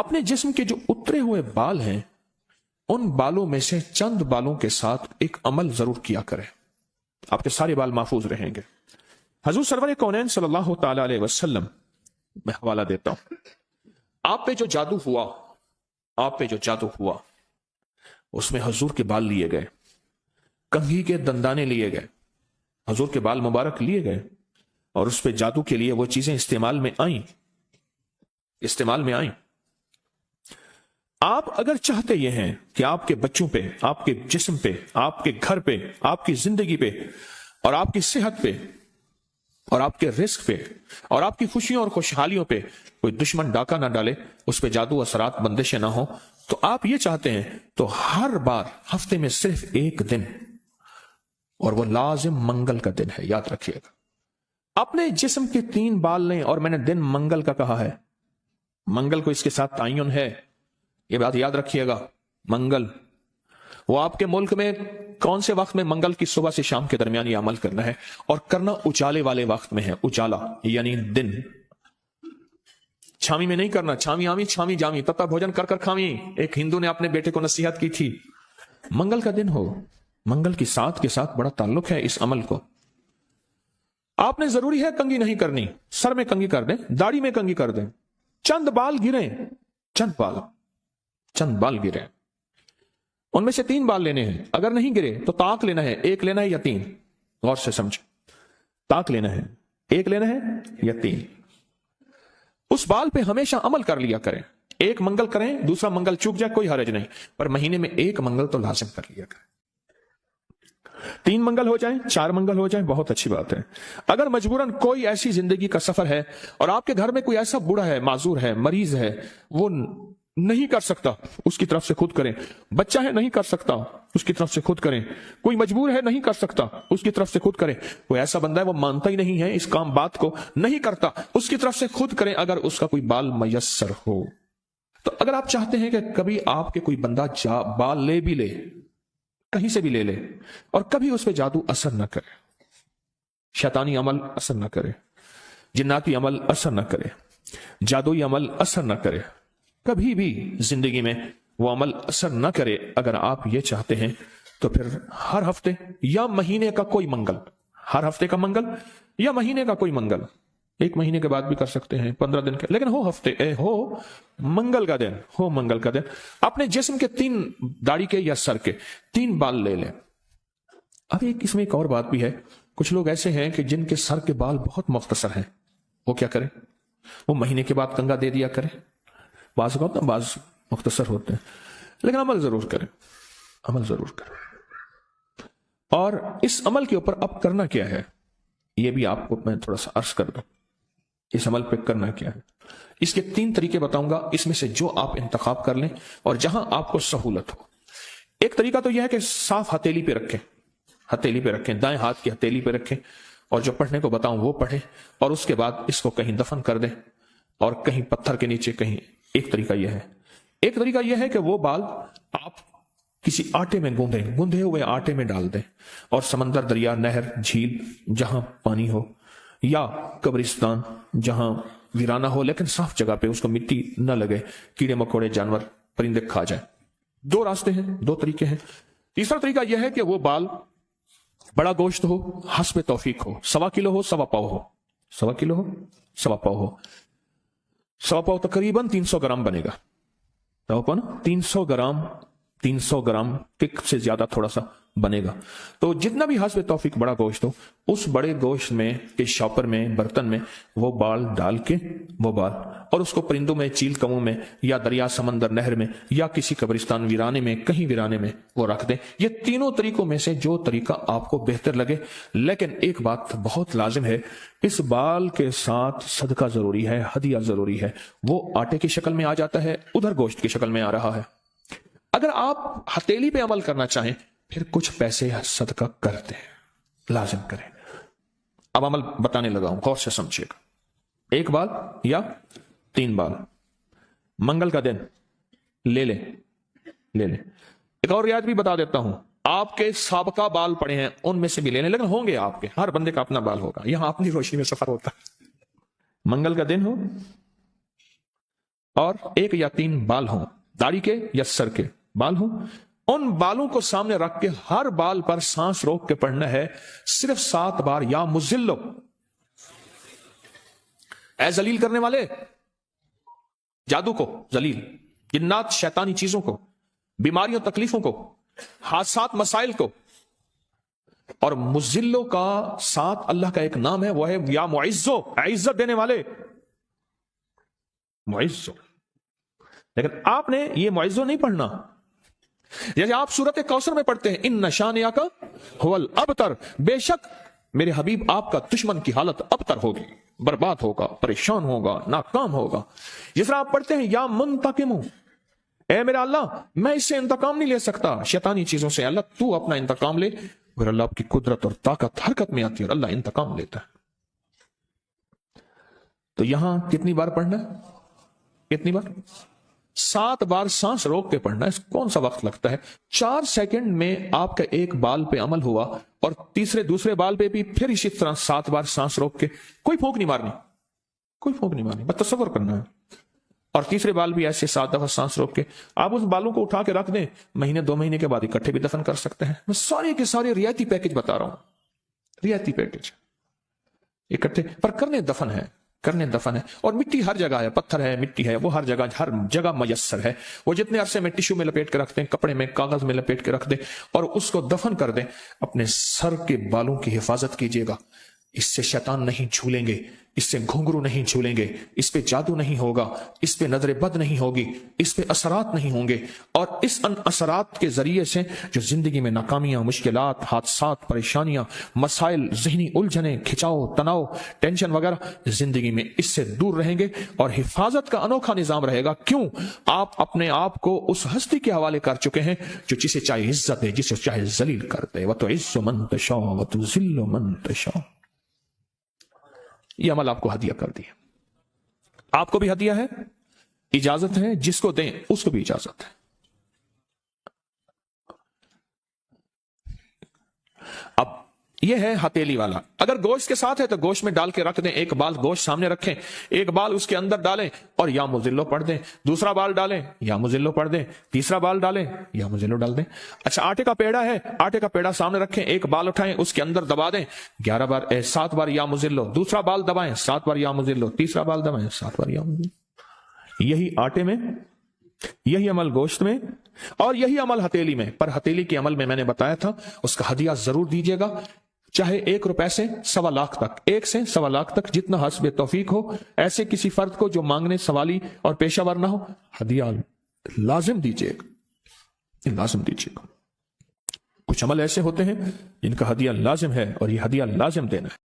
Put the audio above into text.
अपने जिस्म के जो उतरे हुए बाल हैं उन बालों में से चंद बालों के साथ एक अमल जरूर किया करें, आपके सारे बाल महफूज रहेंगे। हजूर सरवर कौनैन सल्लल्लाहु ताला अलैहि वसल्लम, मैं हवाला देता हूं, आप पे जो जादू हुआ उसमें हजूर के बाल लिए गए, कंघी के दंदाने लिए गए, हजूर के बाल मुबारक लिए गए और उस पे जादू के लिए वो चीजें इस्तेमाल में आई। आप अगर चाहते ये हैं कि आपके बच्चों पे, आपके जिस्म पे, आपके घर पे, आपकी जिंदगी पे और आपकी सेहत पे और आपके रिस्क पे और आपकी खुशियों और खुशहालियों पे कोई दुश्मन डाका ना डाले, उस पे जादू असरात बंदिशें ना हो, तो आप ये चाहते हैं तो हर बार हफ्ते में सिर्फ एक दिन, और वो लाजिम मंगल का दिन है, याद रखिएगा। अपने जिस्म के 3 बाल लें, और मैंने दिन मंगल का कहा है, मंगल को इसके साथ तायुन है, ये बात याद रखिएगा। मंगल, वो आपके मुल्क में कौन से वक्त में मंगल की सुबह से शाम के दरमियान ये अमल करना है, और करना उजाले वाले वक्त में है। उजाला यानी दिन, छामी में नहीं करना, छामी आमी छामी जामी, तब तक भोजन कर कर खामी। एक हिंदू ने अपने बेटे को नसीहत की थी। मंगल का दिन हो, मंगल की साथ के साथ बड़ा ताल्लुक है इस अमल को। आपने जरूरी है कंघी नहीं करनी, सर में कंघी कर दें, दाढ़ी में कंघी कर दें, चंद बाल गिरे, चंद बाल गिरे, उनमें से 3 बाल लेने हैं। अगर नहीं गिरे तो ताक लेना है, 1 लेना है या 3, गौर से समझे, ताक लेना है, 1 लेना है या 3। उस बाल पे हमेशा अमल कर लिया करें। एक मंगल करें, दूसरा मंगल चूक जाए कोई हर्ज नहीं, पर महीने में 1 मंगल तो लाजिम कर लिया करें। 3 मंगल हो जाए, 4 मंगल हो जाए, बहुत अच्छी बात है। अगर मजबूरन कोई ऐसी जिंदगी का सफर है और आपके घर में कोई ऐसा बूढ़ा है, माजूर है, मरीज है, वो नहीं कर सकता, उसकी तरफ से खुद करें। बच्चा है नहीं कर सकता, उसकी तरफ से खुद करें। कोई मजबूर है नहीं कर सकता, उसकी तरफ से खुद करें। कोई ऐसा बंदा है वो मानता ही नहीं है इस काम बात को, नहीं करता, उसकी तरफ से खुद करें, अगर उसका कोई बाल मयस्सर हो। तो अगर आप चाहते हैं कि कभी आपके कोई बंदा बाल ले भी ले, कहीं से भी ले ले, और कभी उस पर जादू असर न करे, शैतानी अमल असर न करे, जिन्नाती अमल असर न करे, जादुई अमल असर न करे, कभी भी जिंदगी में वो अमल असर न करे, अगर आप ये चाहते हैं तो फिर हर हफ्ते या महीने का कोई मंगल, हर हफ्ते का मंगल या महीने का कोई मंगल, 1 महीने के बाद भी कर सकते हैं, 15 दिन के, लेकिन हो मंगल का दिन, हो मंगल का दिन, अपने जिस्म के 3 दाढ़ी के या सर के 3 बाल ले लें। अब इसमें एक और बात भी है, कुछ लोग ऐसे हैं कि जिनके सर के बाल बहुत मुख्तसर हैं, वो क्या करें, वो महीने के बाद कंघा दे दिया करें। बाज मुख्तसर होते हैं, लेकिन अमल जरूर करें, अमल जरूर करें। और इस अमल के ऊपर अब करना क्या है, ये भी आपको मैं थोड़ा सा अर्ज कर दूं। इस अमल पे करना क्या है, इसके 3 तरीके बताऊंगा, इसमें से जो आप इंतखाब कर लें और जहां आपको सहूलत हो। एक तरीका तो यह है कि साफ हथेली पे रखें, दाएं हाथ की हथेली पे रखें, और जो पढ़ने को बताऊं वो पढ़ें, और उसके बाद इसको कहीं दफन कर दें, और कहीं पत्थर के नीचे कहीं। एक तरीका यह है कि वो बाल आप किसी आटे में गूंधे हुए आटे में डाल दें, और समंदर, दरिया, नहर, झील, जहां पानी हो, या कब्रिस्तान जहां वीराना हो लेकिन साफ जगह पे, उसको मिट्टी न लगे, कीड़े मकोड़े, जानवर, परिंदे खा जाए। 2 रास्ते हैं, 2 तरीके हैं। तीसरा तरीका यह है कि वो बाल बड़ा गोश्त हो, हस्ब तौफीक हो, 1.25 किलो हो, 1.25 पाव हो, 1.25 किलो हो, 1.25 पाव हो, 1.25 पाव तकरीबन 300 ग्राम बनेगा। 300 ग्राम के से ज्यादा थोड़ा सा बनेगा। तो जितना भी हस्ब तौफीक बड़ा गोश्त हो, उस बड़े गोश्त में के शॉपर में, बर्तन में वो बाल डाल के, वो बाल, और उसको परिंदों में, चील कमों में, या दरिया, समंदर, नहर में, या किसी कब्रिस्तान, वीराने में, कहीं वीराने में वो रख दें। ये तीनों तरीकों में से जो तरीका आपको बेहतर लगे, लेकिन एक बात बहुत लाजिम है, इस बाल के साथ सदका जरूरी है, हदिया जरूरी है। वो आटे की शक्ल में आ जाता है, उधर गोश्त की शक्ल में आ रहा है। अगर आप हथेली पे अमल करना चाहें, फिर कुछ पैसे सदका करते हैं, लाजिम करें। अब अमल बताने लगा हूं, गौर से समझिएगा। 1 बाल या 3 बाल, मंगल का दिन ले ले। एक और रियायत भी बता देता हूं, आपके साबका बाल पड़े हैं उनमें से भी लेने, लेकिन होंगे आपके, हर बंदे का अपना बाल होगा, यहां अपनी रोशनी में सफर होता है। मंगल का दिन हो اور 1 یا 3 بال ہوں، داڑھی کے یا سر کے بال ہوں، ان بالوں کو سامنے رکھ کے ہر بال پر سانس روک کے پڑھنا ہے صرف 7 بار، یا مزلو، اے ذلیل کرنے والے، جادو کو ذلیل، جنات شیطانی چیزوں کو، بیماریوں تکلیفوں کو، حادثات مسائل کو. اور مزلو کا ساتھ اللہ کا ایک نام ہے، وہ ہے یا معزو، عزت دینے والے، معزو. لیکن آپ نے یہ معزو نہیں پڑھنا. جیسے آپ سورت کوثر میں پڑھتے ہیں ان نشانیہ کا هو الابتر، بے شک میرے حبیب آپ کا دشمن کی حالت ابتر ہوگی، برباد ہوگا، پریشان ہوگا، ناکام ہوگا. جس طرح آپ پڑھتے ہیں یا منتقم، اے میرا اللہ میں اس سے انتقام نہیں لے سکتا شیطانی چیزوں سے، اللہ تو اپنا انتقام لے. پھر اللہ آپ کی قدرت اور طاقت حرکت میں آتی ہے اور اللہ انتقام لیتا ہے. تو یہاں کتنی بار پڑھنا ہے؟ کتنی بار؟ 7 بار سانس روک کے پڑھنا ہے. کون سا وقت لگتا ہے؟ 4 سیکنڈ میں آپ کا ایک بال پہ عمل ہوا، اور دوسرے بال پہ بھی پھر اسی طرح 7 بار سانس روک کے، کوئی پھونک نہیں مارنی، کوئی پھونک نہیں مارنی، بس تصور کرنا ہے. اور تیسرے بال بھی ایسے 7 دفعہ سانس روک کے. آپ اس بالوں کو اٹھا کے رکھ دیں، مہینے 2 مہینے کے بعد اکٹھے بھی دفن کر سکتے ہیں. میں سارے کے سارے رعایتی پیکج بتا رہا ہوں، رعایتی پیکج اکٹھے پر کرنے دفن ہے، کرنے دفن ہے. اور مٹی ہر جگہ ہے، پتھر ہے، مٹی ہے، وہ ہر جگہ میسر ہے. وہ جتنے عرصے میں ٹشو میں لپیٹ کے رکھتے ہیں، کپڑے میں، کاغذ میں لپیٹ کے رکھ دیں اور اس کو دفن کر دیں. اپنے سر کے بالوں کی حفاظت کیجیے گا. اس سے شیطان نہیں جھولیں گے، اس سے گھنگرو نہیں جھولیں گے، اس پہ جادو نہیں ہوگا، اس پہ نظر بد نہیں ہوگی، اس پہ اثرات نہیں ہوں گے. اور اس ان اثرات کے ذریعے سے جو زندگی میں ناکامیاں، مشکلات، حادثات، پریشانیاں، مسائل، ذہنی الجھنیں، کھچاؤ، تناؤ، ٹینشن وغیرہ زندگی میں اس سے دور رہیں گے. اور حفاظت کا انوکھا نظام رہے گا. کیوں؟ آپ اپنے آپ کو اس ہستی کے حوالے کر چکے ہیں جو جسے چاہے عزت دے، جسے چاہے ذلیل کر دے. وَتُعِزُّ مَن تَشَاءُ وَتُذِلُّ مَن تَشَاءُ. یہ عمل آپ کو ہدیہ کر دیا. آپ کو بھی ہدیہ ہے، اجازت ہے، جس کو دیں اس کو بھی اجازت ہے. اب یہ ہے ہتیلی والا. اگر گوشت کے ساتھ ہے تو گوشت میں ڈال کے رکھ دیں. ایک بال گوشت سامنے رکھیں، ایک بال اس کے اندر ڈالیں اور یا مزلو پڑھ دیں. دوسرا بال ڈالیں، یا مزلو پڑھ دیں. تیسرا بال ڈالیں، یا مزلو ڈال دیں. اچھا آٹے کا پیڑا ہے، آٹے کا پیڑا سامنے رکھیں، ایک بال اٹھائیں، اس کے اندر دبا دیں 7 بار یا مزلو. دوسرا بال دبائیں 7 بار یا مزلو. تیسرا بال دبائیں 7 بار یا مزلو. یہی آٹے میں، یہی عمل گوشت میں، اور یہی عمل ہتیلی میں. پر ہتیلی کے عمل میں نے بتایا تھا اس کا ہدیہ ضرور دیجیے گا، چاہے 1 روپے سے 1.25 لاکھ تک، 1 سے 1.25 لاکھ تک، جتنا حسب توفیق ہو. ایسے کسی فرد کو جو مانگنے سوالی اور پیشہ ور نہ ہو، ہدیہ لازم دیجیے گا، لازم دیجیے گا. کچھ عمل ایسے ہوتے ہیں جن کا ہدیہ لازم ہے اور یہ ہدیہ لازم دینا ہے.